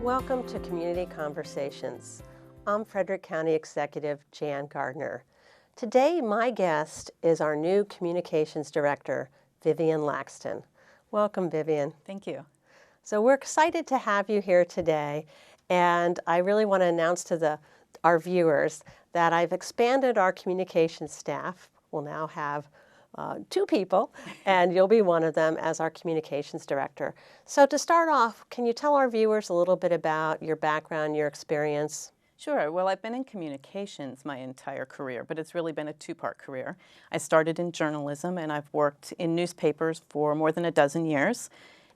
Welcome to Community Conversations. I'm Frederick County Executive Jan Gardner. Today, my guest is our new Communications Director, Vivian Laxton. Welcome, Vivian. Thank you. So we're excited to have you here today, and I really want to announce to our viewers that I've expanded our communications staff. We'll now have 2 people, and you'll be one of them as our communications director. So to start off, can you tell our viewers a little bit about your background, your experience? Sure. Well, I've been in communications my entire career, but it's really been a 2-part career. I started in journalism, and I've worked in newspapers for more than a dozen years,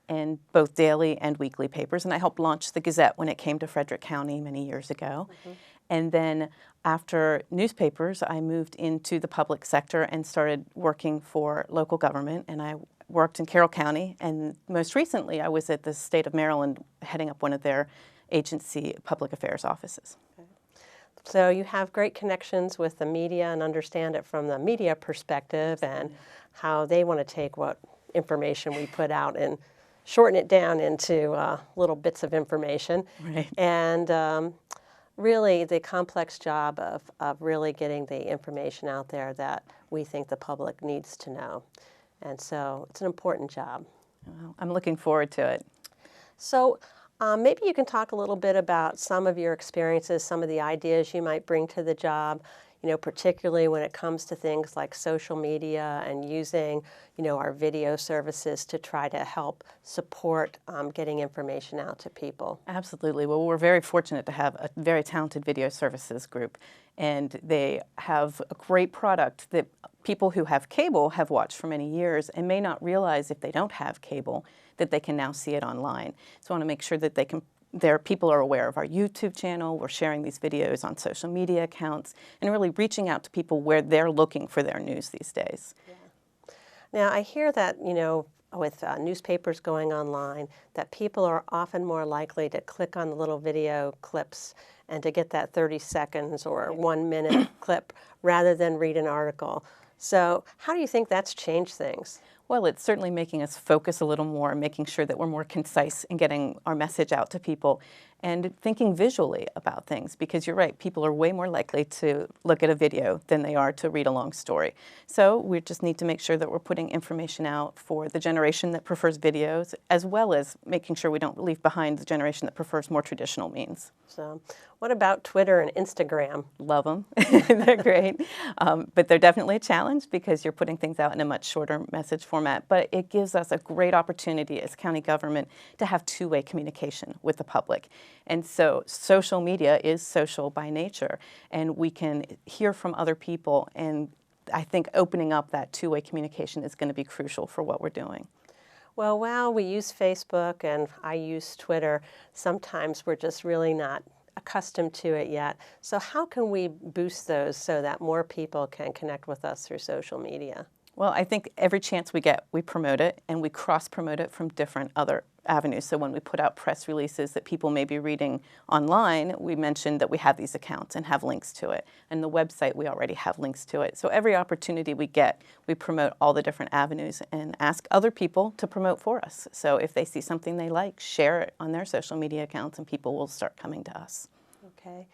in both daily and weekly papers, and I helped launch the Gazette when it came to Frederick County many years ago. And then after newspapers, I moved into the public sector and started working for local government, and I worked in Carroll County, and most recently I was at the state of Maryland heading up one of their agency public affairs offices. So you have great connections with the media and understand it from the media perspective and how they want to take what information we put out and shorten it down into little bits of information. Right. And really the complex job of really getting the information out there that we think the public needs to know. And so it's an important job. Well, I'm looking forward to it. So maybe you can talk a little bit about some of your experiences, some of the ideas you might bring to the job, particularly when it comes to things like social media and using, our video services to try to help support getting information out to people. Absolutely. Well, we're very fortunate to have a very talented video services group, and they have a great product that people who have cable have watched for many years and may not realize if they don't have cable that they can now see it online. So I want to make sure that people are aware of our YouTube channel. We're sharing these videos on social media accounts and really reaching out to people where they're looking for their news these days. Yeah. Now, I hear that, with newspapers going online, that people are often more likely to click on the little video clips and to get that 30 seconds or 1-minute clip rather than read an article. So how do you think that's changed things? Well, it's certainly making us focus a little more, making sure that we're more concise in getting our message out to people and thinking visually about things, because you're right, people are way more likely to look at a video than they are to read a long story. So we just need to make sure that we're putting information out for the generation that prefers videos, as well as making sure we don't leave behind the generation that prefers more traditional means. So what about Twitter and Instagram? Love them. They're great. But they're definitely a challenge because you're putting things out in a much shorter message format. But it gives us a great opportunity as county government to have 2-way communication with the public. And so social media is social by nature, and we can hear from other people, and I think opening up that 2-way communication is going to be crucial for what we're doing. Well, while we use Facebook and I use Twitter, sometimes we're just really not accustomed to it yet. So how can we boost those so that more people can connect with us through social media? Well, I think every chance we get, we promote it, and we cross-promote it from different other avenues. So when we put out press releases that people may be reading online, we mention that we have these accounts and have links to it. And the website, we already have links to it. So every opportunity we get, we promote all the different avenues and ask other people to promote for us. So if they see something they like, share it on their social media accounts, and people will start coming to us. Okay.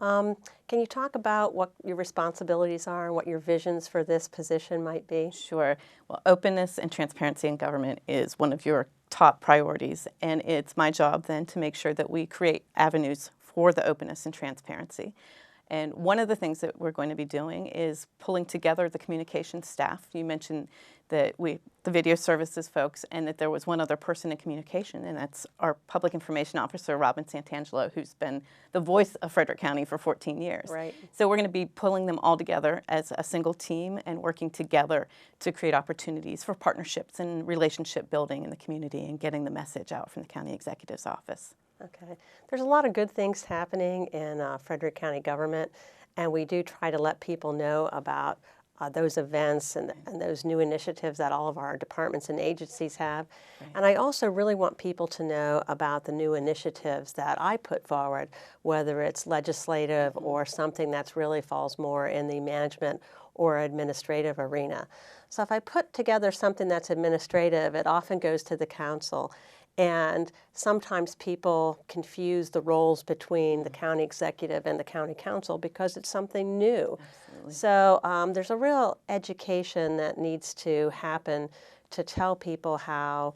Can you talk about what your responsibilities are and what your visions for this position might be? Sure. Well, openness and transparency in government is one of your top priorities, and it's my job then to make sure that we create avenues for the openness and transparency. And one of the things that we're going to be doing is pulling together the communications staff. You mentioned that the video services folks, and that there was one other person in communication, and that's our public information officer, Robin Santangelo, who's been the voice of Frederick County for 14 years. Right. So we're going to be pulling them all together as a single team and working together to create opportunities for partnerships and relationship building in the community and getting the message out from the county executive's office. Okay. There's a lot of good things happening in Frederick County government, and we do try to let people know about those events and those new initiatives that all of our departments and agencies have. Right. And I also really want people to know about the new initiatives that I put forward, whether it's legislative or something that's really falls more in the management or administrative arena. So if I put together something that's administrative, it often goes to the council. And sometimes people confuse the roles between the county executive and the county council because it's something new. Absolutely. So there's a real education that needs to happen to tell people how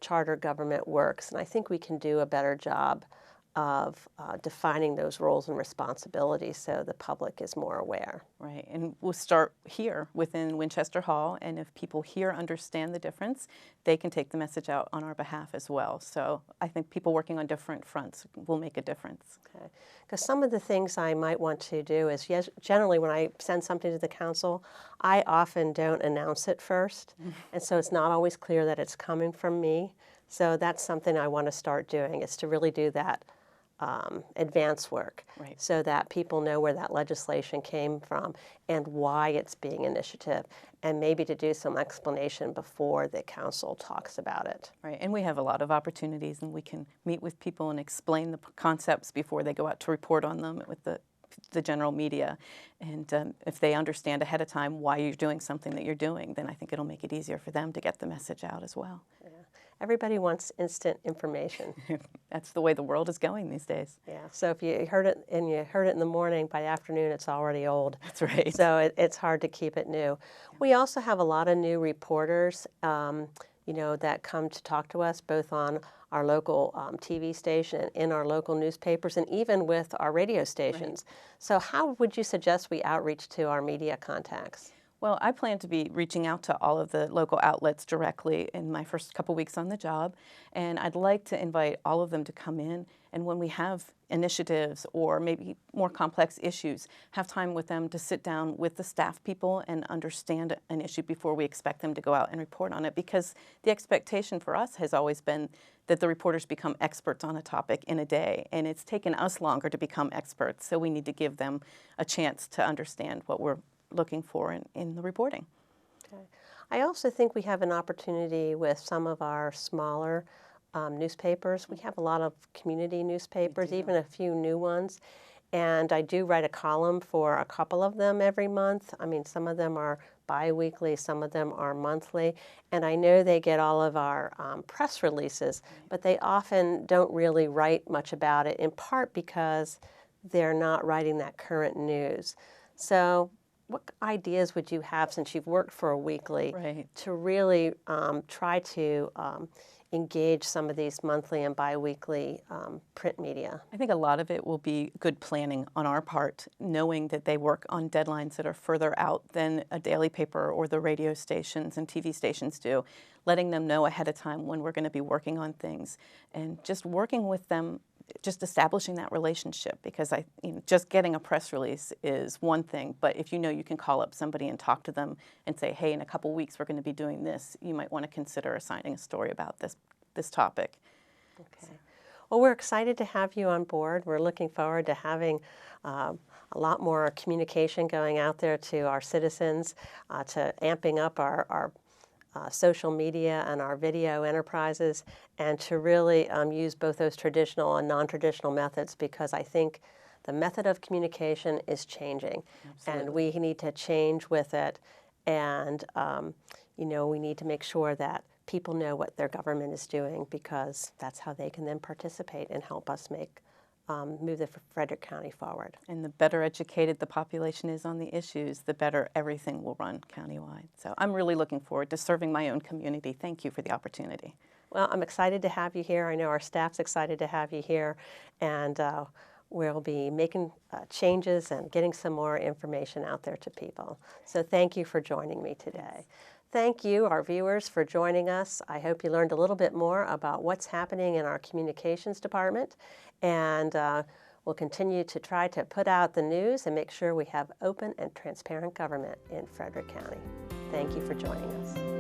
charter government works. And I think we can do a better job of defining those roles and responsibilities so the public is more aware. Right, and we'll start here within Winchester Hall, and if people here understand the difference, they can take the message out on our behalf as well. So I think people working on different fronts will make a difference. Okay. Because some of the things I might want to do is, yes, generally when I send something to the council, I often don't announce it first, and so it's not always clear that it's coming from me. So that's something I want to start doing, is to really do that advance work, Right. so that people know where that legislation came from and why it's being initiative, and maybe to do some explanation before the council talks about it. Right, and we have a lot of opportunities, and we can meet with people and explain the concepts before they go out to report on them with the general media. And if they understand ahead of time why you're doing something that you're doing, then I think it'll make it easier for them to get the message out as well. Yeah. Everybody wants instant information. That's the way the world is going these days. Yeah. So if you heard it in the morning, by afternoon it's already old. That's right. So it's hard to keep it new. We also have a lot of new reporters, that come to talk to us, both on our local TV station and in our local newspapers, and even with our radio stations. Right. So how would you suggest we outreach to our media contacts? Well, I plan to be reaching out to all of the local outlets directly in my first couple weeks on the job, and I'd like to invite all of them to come in, and when we have initiatives or maybe more complex issues, have time with them to sit down with the staff people and understand an issue before we expect them to go out and report on it, because the expectation for us has always been that the reporters become experts on a topic in a day, and it's taken us longer to become experts, so we need to give them a chance to understand what we're looking for in the reporting. Okay. I also think we have an opportunity with some of our smaller newspapers. We have a lot of community newspapers, even a few new ones, and I do write a column for a couple of them every month. I mean, some of them are bi-weekly, some of them are monthly, and I know they get all of our press releases, but they often don't really write much about it, in part because they're not writing that current news. So what ideas would you have, since you've worked for a weekly, Right. to really try to engage some of these monthly and bi-weekly print media? I think a lot of it will be good planning on our part, knowing that they work on deadlines that are further out than a daily paper or the radio stations and TV stations do, letting them know ahead of time when we're going to be working on things, and just working with them, just establishing that relationship, because just getting a press release is one thing, but if you can call up somebody and talk to them and say, hey, in a couple weeks we're going to be doing this, you might want to consider assigning a story about this topic. Okay. Well, we're excited to have you on board. We're looking forward to having a lot more communication going out there to our citizens, to amping up our social media and our video enterprises, and to really use both those traditional and non-traditional methods, because I think the method of communication is changing. Absolutely. And we need to change with it, and we need to make sure that people know what their government is doing, because that's how they can then participate and help us move the Frederick County forward. And the better educated the population is on the issues, the better everything will run countywide. So I'm really looking forward to serving my own community. Thank you for the opportunity. Well, I'm excited to have you here. I know our staff's excited to have you here, and we'll be making changes and getting some more information out there to people. So thank you for joining me today. Thanks. Thank you, our viewers, for joining us. I hope you learned a little bit more about what's happening in our communications department, and we'll continue to try to put out the news and make sure we have open and transparent government in Frederick County. Thank you for joining us.